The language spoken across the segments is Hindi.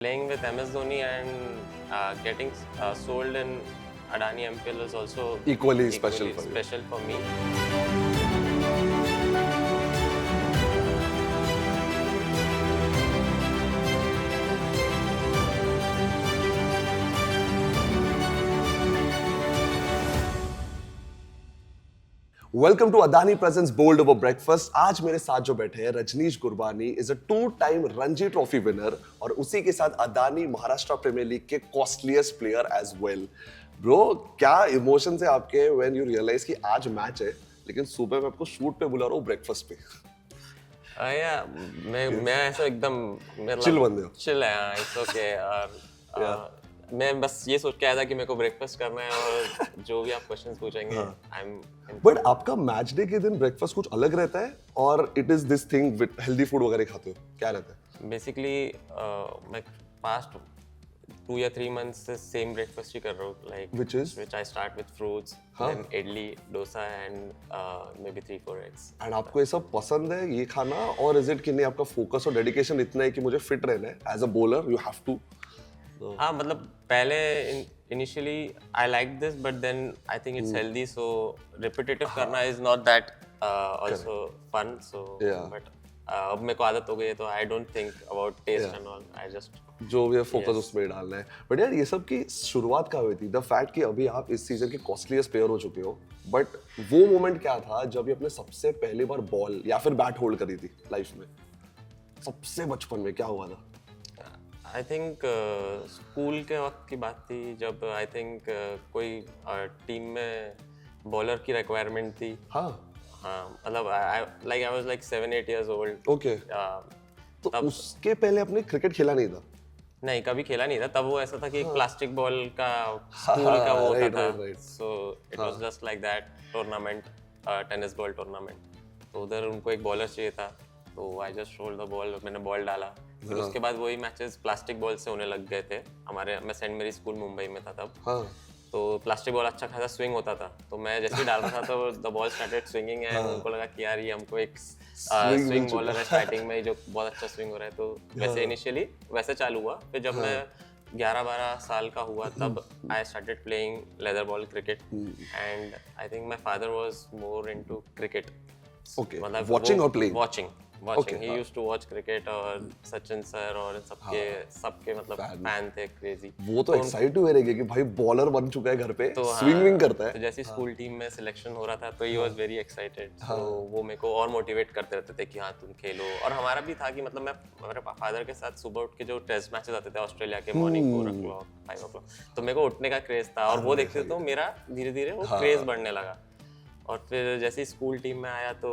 Playing with MS Dhoni and getting sold in Adani MPL is also Equally special for you. special for me. Welcome to Adani presents bold over breakfast. आज मेरे साथ जो बैठे हैं Rajneesh Gurbani is a 2 time Ranji trophy winner और उसी के साथ अदानी महाराष्ट्र प्रीमियर लीग के costliest player as well. Bro, क्या इमोशन है आपके व्हेन यू रियलाइज कि आज मैच है लेकिन सुबह मैं आपको शूट पे बुला रहा हूँ ब्रेकफास्ट पे? मैं ऐसा एकदम Chill बंदे हो। चिल है, इट्स ओके। मैं बस ये सोच के आया था कि मेरे को ब्रेकफास्ट करना है और जो भी आप क्वेश्चंस पूछेंगे आई एम। बट आपका मैच डे के दिन ब्रेकफास्ट कुछ अलग रहता है और it is this thing with healthy food वगैरह खाते हो, क्या रहता है? बेसिकली मैं पास्ट 2 या 3 months से सेम ब्रेकफास्ट ही कर रहा हूँ, like which I start with fruits, then idli, dosa and maybe 3-4 eggs. And आपको ये सब पसंद है ये खाना, और इज इट कि नहीं आपका फोकस और डेडिकेशन इतना है कि मुझे फिट रहना है as a bowler, you have to? हाँ, मतलब पहले initially I like this but then I think it's healthy, so repetitive करना is not that also fun, so but अब मेरे को आदत हो गई है तो I don't think about taste and all, I just जो भी फोकस उसमें डालना है। बट यार ये सब की शुरुआत कहाँ हुई थी? द फैक्ट कि अभी आप इस सीजन के कॉस्टलीस्ट प्लेयर हो चुके हो, बट वो मोमेंट क्या था जब ये अपने सबसे पहली बार बॉल या फिर बैट होल्ड करी थी लाइफ में? सबसे बचपन में क्या हुआ था? आई थिंक स्कूल के वक्त की बात थी जब आई थिंक कोई टीम में बॉलर की रिक्वायरमेंट थी। हाँ मतलब I was like 7-8 years old. Okay. तो उसके पहले आपने क्रिकेट खेला नहीं था? नहीं, कभी खेला नहीं था। तब वो ऐसा था कि प्लास्टिक बॉल का स्कूल का वो होता था, so it was just like that tournament, tennis ball tournament. तो उधर उनको एक बॉलर चाहिए था, तो I just rolled the ball, मैंने बॉल डाला। फिर उसके बाद वही मैचेस प्लास्टिक बॉल से होने लग गए थे हमारे। मैं सेंट मेरी स्कूल मुंबई में था तब। तो प्लास्टिक बॉल अच्छा खासा स्विंग होता था, तो मैं जैसे ही डाल रहा था तो the ball started swinging and उनको लगा कि यार ये हमको एक स्विंग बॉलर है स्टार्टिंग में जो बहुत अच्छा स्विंग हो रहा है। तो वैसे इनिशियली वैसे चालू हुआ। फिर जब मैं 11-12 साल का हुआ तब I started playing leather ball cricket and I think my father was more into cricket. Okay, watching और playing? watching. He used to watch cricket और सचिन सर और सबके मतलब फैन थे क्रेजी। वो तो एक्साइट हुए रहेंगे कि भाई बॉलर बन चुका है घर पे, स्विंगिंग करता है। तो जैसे स्कूल टीम में सिलेक्शन हो रहा था तो he was very excited, तो वो मेरे को और मोटिवेट करते रहते थे कि हाँ तुम खेलो। और हमारा भी था कि मतलब मैं मेरे फादर के साथ सुबह उठ के जो टेस्ट मैचेस आते थे ऑस्ट्रेलिया के मॉर्निंग 4 o'clock 5 o'clock, तो मेरे को उठने का क्रेज था और वो देखते तो मेरा धीरे धीरे वो क्रेज बढ़ने लगा। और फिर जैसे स्कूल टीम में आया तो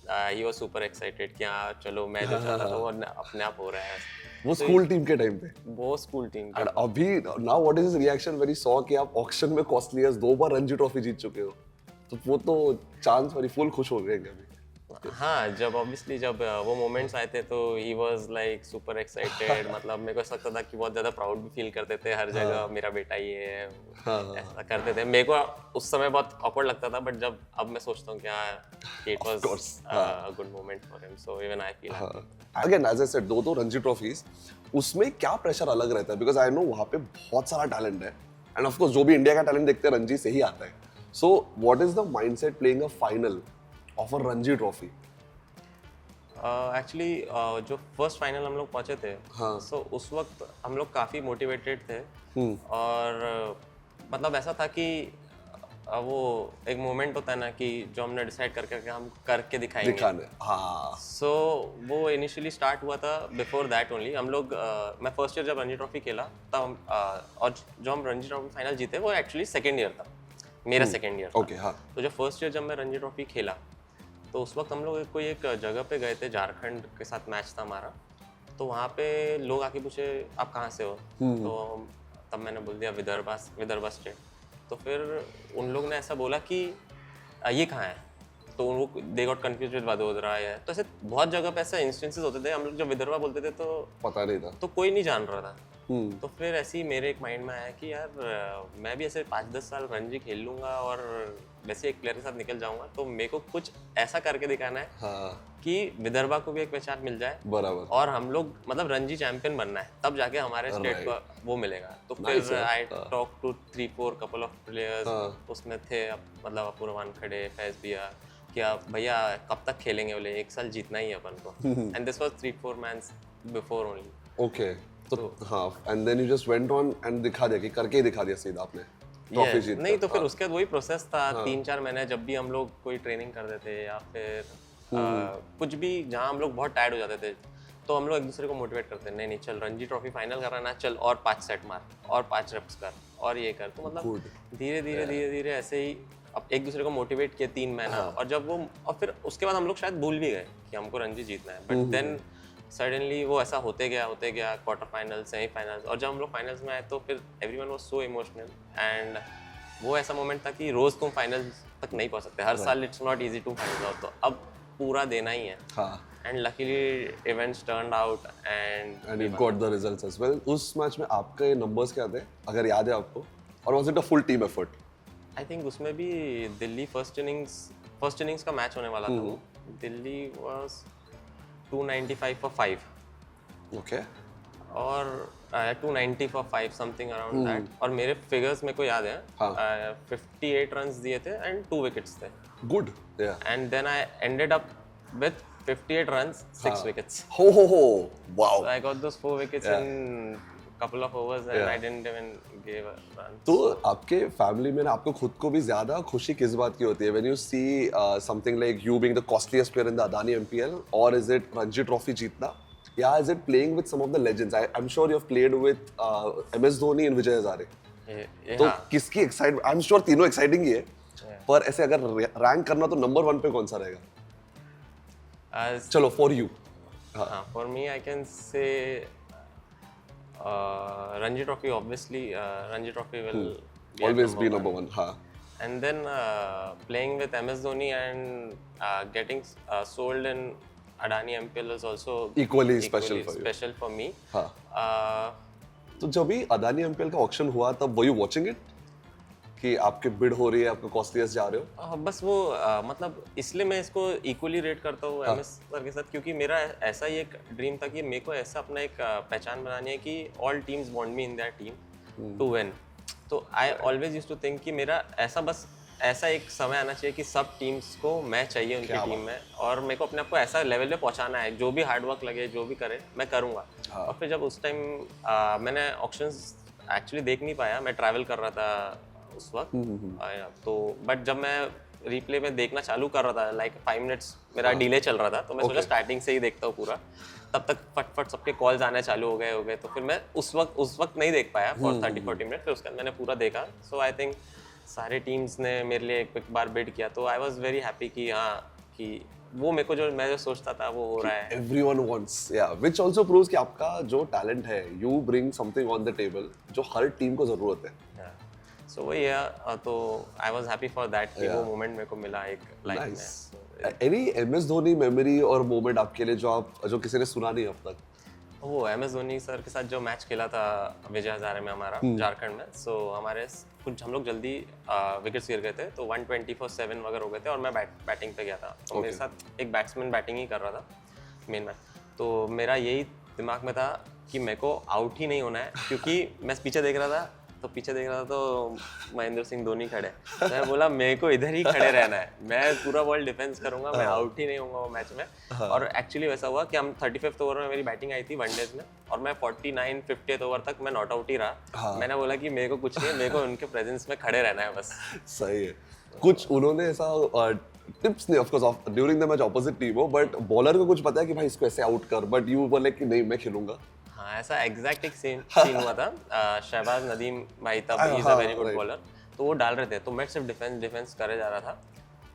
ही वाज सुपर एक्साइटेड कि हाँ चलो मैं जो चाहता था वो अपने आप हो रहा है। वो स्कूल टीम के टाइम पे? वो स्कूल टीम और अभी now what is his reaction when he saw कि आप ऑक्शन में कॉस्टलीस्ट 2 बार रणजी ट्रॉफी जीत चुके हो? तो वो तो चांस वाली फुल खुश हो गए अभी। हाँ, जब ऑब्वियसली जब वो मोमेंट्स आए थे तो he was like super excited. मतलब मेरे को ऐसा लगता था कि बहुत ज्यादा प्राउड भी फील करते थे हर जगह, मेरा बेटा ही है, ऐसा करते थे। मेरे को उस समय बहुत ऑकवर्ड लगता था, बट जब अब मैं सोचता हूँ कि it was a good moment for him, so even I feel again as I said, दो रणजी ट्रॉफीज, उसमें क्या प्रेशर अलग रहता है? बिकॉज आई नो वहाँ पे बहुत सारा टैलेंट है एंड ऑफ कोर्स जो भी इंडिया का टैलेंट देखते हैं रणजी से ही आता है। So what is the mindset playing a final of a Ranji trophy? Actually जो फर्स्ट फाइनल हम लोग पहुंचे थे, सो उस वक्त हम लोग काफ़ी मोटिवेटेड थे और मतलब ऐसा था कि वो एक मोमेंट होता है ना कि जो हमने डिसाइड करके हम करके दिखाएंगे। सो वो इनिशियली स्टार्ट हुआ था बिफोर दैट ओनली। हम लोग मैं फर्स्ट ईयर जब रणजी ट्रॉफी खेला तब और जो हम रणजी ट्रॉफी फाइनल जीते वो एक्चुअली सेकेंड ईयर था, मेरा सेकेंड ईयर था। तो जब फर्स्ट ईयर जब मैं रणजी ट्रॉफी खेला तो उस वक्त हम लोग कोई एक जगह पे गए थे, झारखंड के साथ मैच था हमारा। तो वहाँ पे लोग आके पूछे आप कहाँ से हो, तो तब मैंने बोल दिया विदर्भा स्टेट। तो फिर उन लोग ने ऐसा बोला कि ये कहाँ है, तो वो they got confused with Vadodara है। तो ऐसे बहुत जगह पे ऐसे इंस्टेंसेस होते थे, हम लोग जब विदर्भा बोलते थे तो पता नहीं था, तो कोई नहीं जान रहा था। तो फिर ऐसे ही मेरे एक माइंड में आया कि यार मैं भी ऐसे 5-10 साल रणजी खेल लूंगा और वैसे एक प्लेयर के साथ निकल जाऊंगा, तो मेरे को कुछ ऐसा करके दिखाना है कि विदर्भा को भी एक पहचान मिल जाए, बराबर, और हम लोग मतलब रणजी चैंपियन बनना है, तब जाके हमारे स्टेट को वो मिलेगा। तो फिर I talk to 3-4 couple of players, उसमें थे मतलब अपूर्व वानखेड़े, फैज भैया, क्या भैया कब तक खेलेंगे, बोले 1 साल जीतना ही है अपन को। And this was 3-4 months before only. Okay, तो हाँ, and then you just went on and दिखा दिया कि करके ही दिखा दिया सीधा आपने ट्रॉफी जीत। नहीं तो फिर उसके बाद वही प्रोसेस था। 3-4 महीने जब भी हम लोग कोई ट्रेनिंग करते थे या फिर कुछ भी जहाँ हम लोग बहुत टायर्ड हो जाते थे, तो हम लोग एक दूसरे को मोटिवेट करते नहीं नहीं चल रणजी ट्रॉफी फाइनल कराना, चल और 5 सेट मार और 5 रेप्स कर और ये कर। तो मतलब धीरे धीरे ऐसे ही अब एक दूसरे को मोटिवेट किया 3 महीना। और जब वो, और फिर उसके बाद हम लोग शायद भूल भी गए कि हमको रणजी जीतना है, बट देन सडनली वो ऐसा होते गया क्वार्टर फाइनल, सेमीफाइनल्स, और जब हम लोग फाइनल्स में आए तो फिर everyone was so emotional. And वो ऐसा मोमेंट था कि रोज तुम फाइनल्स तक नहीं पहुंच सकते, हर साल it's not easy to final out, तो अब पूरा देना ही है। And luckily events turned out and it got the results as well. उस मैच में आपके नंबर्स क्या थे अगर याद है आपको, और was it a full team effort? I think उसमें भी दिल्ली फर्स्ट इनिंग्स का मैच होने वाला था। वो दिल्ली वाज 295 for 5, ओके, और 290 for 5 समथिंग अराउंड दैट। और मेरे फिगर्स मेरे को याद है, 58 रन्स दिए थे एंड 2 विकेट्स थे। Good, ya, and then I ended up with 58 runs, 6 wickets. हो wow. So I got those 4 wickets in couple of overs and I didn't even give a run. तो आपके फैमिली में ना आपको खुद को भी ज्यादा खुशी किस बात की होती है when you see something like you being the costliest player in the Adani MPL, और इज इट रणजी ट्रॉफी जीतना, या is it playing with some of the legends? I am sure you have played with MS Dhoni and Vijay Hazare, तो किसकी एक्साइट, आई एम श्योर तीनों एक्साइटिंग ही है, पर ऐसे अगर रैंक करना तो नंबर 1 पे कौन सा रहेगा? चलो for you. For me I can say Ranji Trophy, obviously. Ranji Trophy will always be number 1. And then playing with MS Dhoni and getting sold in Adani MPL is also equally special for you. Special for me. तो जब भी अदानी एमपीएल का ऑक्शन हुआ तब वर यू वाचिंग इट कि आपके बिड हो रही है, आपको कॉस्टलीस्ट जा रहे हो? बस वो मतलब इसलिए मैं इसको इक्वली रेट करता हूँ एमएस सर के साथ, क्योंकि मेरा ऐसा ही एक ड्रीम था कि मेरे को ऐसा अपना एक पहचान बनानी है कि all teams want me in their team to win. तो I always used to think कि मेरा ऐसा एक समय आना चाहिए कि सब टीम्स को मैं चाहिए उनकी टीम में, और मेरे को अपने आप को ऐसा लेवल पे पहुंचाना है, जो भी हार्डवर्क लगे, जो भी करे मैं करूँगा। और फिर जब उस टाइम मैंने ऑक्शंस एक्चुअली देख नहीं पाया, मैं ट्रैवल कर रहा था उस वक्त, तो बट जब मैं रिप्ले में देखना चालू कर रहा था, लाइक 5 मिनट्स मेरा डिले चल रहा था, तो मैं सोचा स्टार्टिंग से ही देखता हूँ पूरा, तब तक फटफट सबके कॉल्स आने चालू हो गए। तो फिर मैं उस वक्त नहीं देख पाया फॉर 30-40 मिनट, फिर उसके बाद मैंने पूरा देखा। सो आई थिंक सारे टीम्स ने मेरे लिए एक बार बिड किया, तो आई वाज वेरी हैप्पी कि हाँ, कि वो मेरे को मैं जो सोचता था वो हो रहा है। एवरीवन वांट्स, या, व्हिच आल्सो प्रूव्स कि आपका जो टैलेंट है, you bring something on the table जो हर टीम को जरूरत है। So वही है, तो I was happy for that कि वो मोमेंट मेरे को मिला एक लाइफ में। Any MS धोनी मेमोरी और मोमेंट आपके लिए जो किसी ने सुना नहीं अब तक? वो MS धोनी सर के साथ जो मैच खेला था विजय हजारे में हमारा झारखंड में, सो हमारे कुछ हम लोग जल्दी विकेट्स गिर गए थे, तो 120 for 7 वगैरह हो गए थे, और मैं बैटिंग पे गया था। तो मेरे साथ एक बैट्समैन बैटिंग ही कर रहा था मेन मैच, तो मेरा यही दिमाग में था कि मेरे को आउट ही नहीं होना है, क्योंकि मैं पीछे देख रहा था तो महेंद्र सिंह धोनी खड़े, तो मैं बोला मेरे को इधर ही खड़े रहना है, मैं पूरा बॉल डिफेंस करूंगा, मैं आउट ही नहीं होऊंगा वो मैच में। और एक्चुअली वैसा हुआ कि हम 35th ओवर में मेरी बैटिंग आई थी वनडेज में, और मैं 49-50th ओवर तक मैं नॉट आउट ही रहा। मैंने बोला कि मेरे को कुछ नहीं है, मेरे को उनके प्रेजेंस में खड़े रहना है बस। सही है। कुछ उन्होंने ऐसा टिप्स नहीं, of course during the match opposite team हो, बट बॉलर को कुछ पता है कि भाई इसको ऐसे आउट कर, बट यू बोले कि नहीं मैं खेलूंगा? हाँ, ऐसा एग्जैक्ट एक सीन हुआ था। शहबाज नदीम भाई तब he is a very good bowler, तो वो डाल रहे थे, तो मैं सिर्फ डिफेंस करे जा रहा था।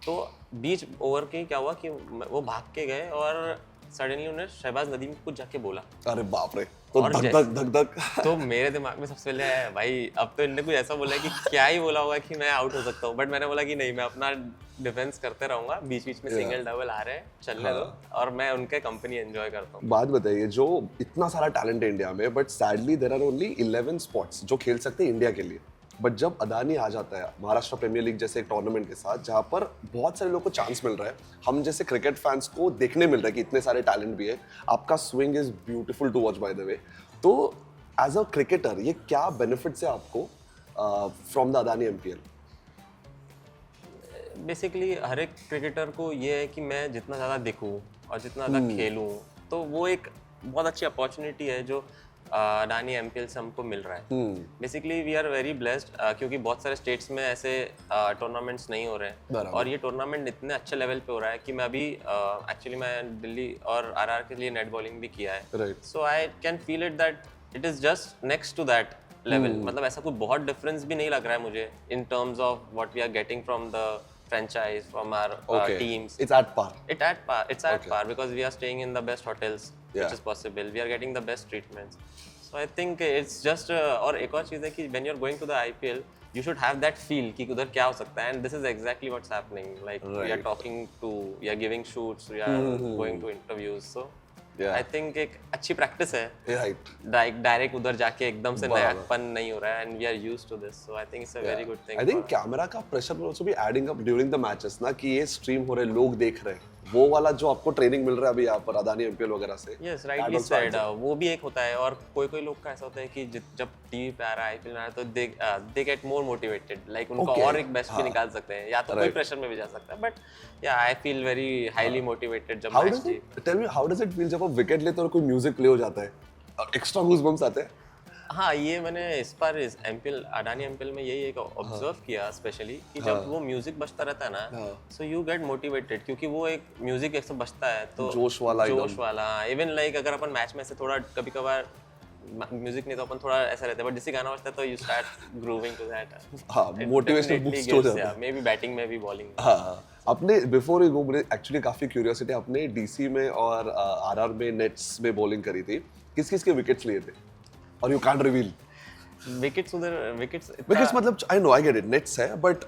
तो बीच ओवर के क्या हुआ कि वो भाग के गए, और सडनली उन्हें शहबाज नदीम को जाके बोला, अरे बाप रे, तो धक धक तो मेरे दिमाग में सबसे पहले है भाई अब तो इन्होंने कुछ ऐसा बोला कि क्या ही बोला होगा कि मैं आउट हो सकता हूँ, बट मैंने बोला कि नहीं, मैं अपना डिफेंस करते रहूंगा, बीच बीच में सिंगल डबल आ रहे हैं, चलने दो, और मैं उनके कंपनी एंजॉय करता हूँ। बात बताइए, जो इतना सारा टैलेंट है इंडिया में, but sadly there are only 11 spots जो खेल सकते हैं इंडिया के लिए। बट जब अदानी आ जाता है महाराष्ट्र प्रीमियर लीग जैसे एक टूर्नामेंट के साथ, जहाँ पर बहुत सारे लोगों को चांस मिल रहा है, हम जैसे क्रिकेट फैंस को देखने मिल रहा है कि इतने सारे टैलेंट भी है, आपका swing is beautiful to watch by the way, तो एज अ क्रिकेटर ये क्या बेनिफिट्स है आपको from the Adani MPL? Basically हर एक क्रिकेटर को ये है कि मैं जितना ज़्यादा दिखूँ और जितना ज़्यादा खेलूँ, तो वो एक बहुत अच्छी अपॉर्चुनिटी है जो अडानी एमपीएल से हमको मिल रहा है। Basically we are very blessed, क्योंकि बहुत सारे स्टेट्स में ऐसे टूर्नामेंट्स नहीं हो रहे हैं, और ये टूर्नामेंट इतने अच्छे लेवल पे हो रहा है कि मैं अभी एक्चुअली मैं दिल्ली और आरआर के लिए नेट बॉलिंग भी किया है, so I can feel it that it is just next to that level. मतलब ऐसा कोई बहुत डिफरेंस भी नहीं लग रहा है मुझे in terms of what we are getting from the franchise, from our teams. It's at par. It's at par because we are staying in the best hotels which is possible. We are getting the best treatments. So I think it's just और एक और चीज़ है कि when you're going to the IPL, you should have that feel कि उधर क्या हो सकता है, and this is exactly what's happening. Like we are talking to, we are giving shoots, we are going to interviews. So I think एक अच्छी प्रैक्टिस है, डायरेक्ट उधर जाके एकदम से नयापन नहीं हो रहा है, and we are used to this, so I think it's a very good thing. I think camera का pressure will also be adding up during the matches ना, कि ये स्ट्रीम हो रहे, लोग देख रहे हैं, वो वाला जो आपको ट्रेनिंग मिल रहा है अभी यहाँ पर अदानी एमपीएल वगैरह से। Yes, rightly said. वो भी एक होता है, और कोई लोग का ऐसा होता है कि जब टीवी पे आ रहा है, आईपीएल आ रहा है, तो they get more motivated, like उनको और एक बेस्ट भी निकाल सकते हैं, या तो कोई प्रेशर में भी जा सकता है, but yeah, I feel very highly motivated जब match. Tell me, how does it feel जब आप विकेट लेते हो और कोई म्यूजिक प्ले हो जाता है, एक्स्ट्रा गूज़बम्प्स आते हैं? हाँ, ये मैंने इस बार इस एमपीएल अडानी एमपीएल में यही एक ऑब्जर्व किया स्पेशली, कि जब वो म्यूजिक बजता रहता है ना, सो यू गेट मोटिवेटेड, क्योंकि वो एक म्यूजिक एक बजता है तो जोश वाला इवन लाइक अगर अपन मैच में से थोड़ा कभी कभार म्यूजिक नहीं तो अपन थोड़ा ऐसा रहता है, बट जैसे गाना बजता है तो you start grooving to that. हाँ, मोटिवेशनल बूस्ट हो जाता है, मे बी बैटिंग में भी बॉलिंग। हाँ, अपने बिफोर यू गो, मुझे एक्चुअली काफी क्यूरियोसिटी, आपने डीसी में और आरआर में नेट्स में बॉलिंग करी थी, किस के विकेट्स लिए थे? और यू कांट रिवील विकेट्स मतलब I know, I get it, nets है, बट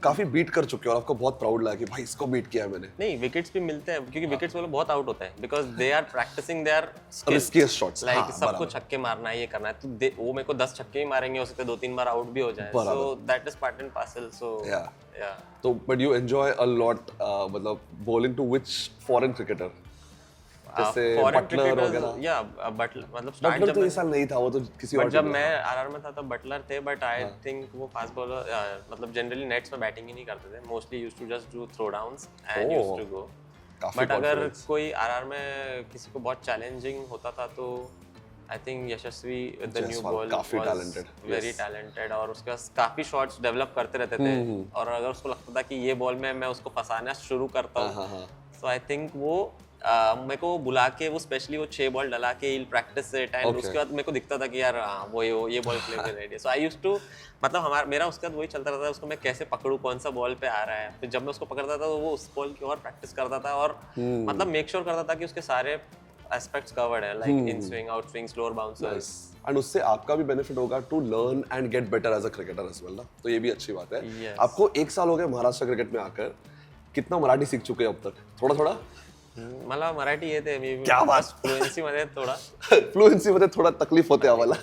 काफी बीट कर चुके हो और आपको बहुत प्राउड लगा कि भाई इसको बीट किया है मैंने। नहीं, विकेट्स भी मिलते हैं, क्योंकि विकेट्स वाले बहुत आउट होते हैं, because they are practising their riskiest shots, like सबको छक्के मारना है, ये करना है, तो वो मेरे को 10 छक्के ही मारेंगे, हो सकते 2-3 बार आउट भी हो जाए, so that is part and parcel. So या तो but you enjoy a lot, मतलब bowling to which foreign cricketer? जैसे बटलर वगैरह? या बटलर, मतलब स्टार्ट जब तो ये साल नहीं था, वो तो किसी और, जब मैं आरआर में था तब बटलर थे, बट आई थिंक वो फास्ट बॉलर, मतलब जनरली नेट्स में बैटिंग ही नहीं करते थे, mostly used to just do throw downs and used to go. But अगर कोई आरआर में किसी को बहुत चैलेंजिंग होता था तो I think Yashasvi with the new ball काफी टैलेंटेड, वेरी टैलेंटेड, और उसके पास काफी शॉट्स डेवलप करते रहते थे, और अगर उसको लगता था कि ये बॉल में मैं उसको फंसाना शुरू करता हूँ, सो आई थिंक वो मेरे को बुला के वो स्पेशली वो 6 बॉल डला के इल प्रैक्टिस सेट, एंड उसके बाद मेरे को दिखता था कि यार वो ये बॉल प्ले कर रेडी है, सो आई यूज्ड टू, मतलब मेरा उसके बाद वही चलता रहता था, उसको मैं कैसे पकड़ूं, कौन सा बॉल पे आ रहा है, फिर जब मैं उसको पकड़ता था तो वो उस बॉल की और प्रैक्टिस करता था, और मतलब मेक श्योर करता था कि उसके सारे एस्पेक्ट्स कवर्ड है, like in swing, out swing, slower bouncers, and उससे आपका भी बेनिफिट होगा to learn and get better as a cricketer as well ना, तो ये भी अच्छी बात है। आपको 1 साल हो गया महाराष्ट्र क्रिकेट में आकर, कितना मराठी सीख चुके हैं अब तक? थोड़ा मला मराठी येते, मी क्या बात, फ्लुएंसी मध्ये थोड़ा फ्लुएंसी मध्ये थोड़ा तकलीफ होते आम्हाला,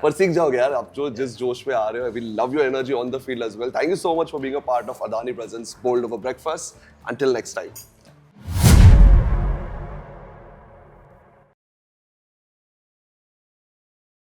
पर सीख जाओगे यार आप, जो जिस जोश में आ रहे हो। We love your energy on the field as well. Thank you so much for being a part of Adani presents bold over breakfast. Until next time.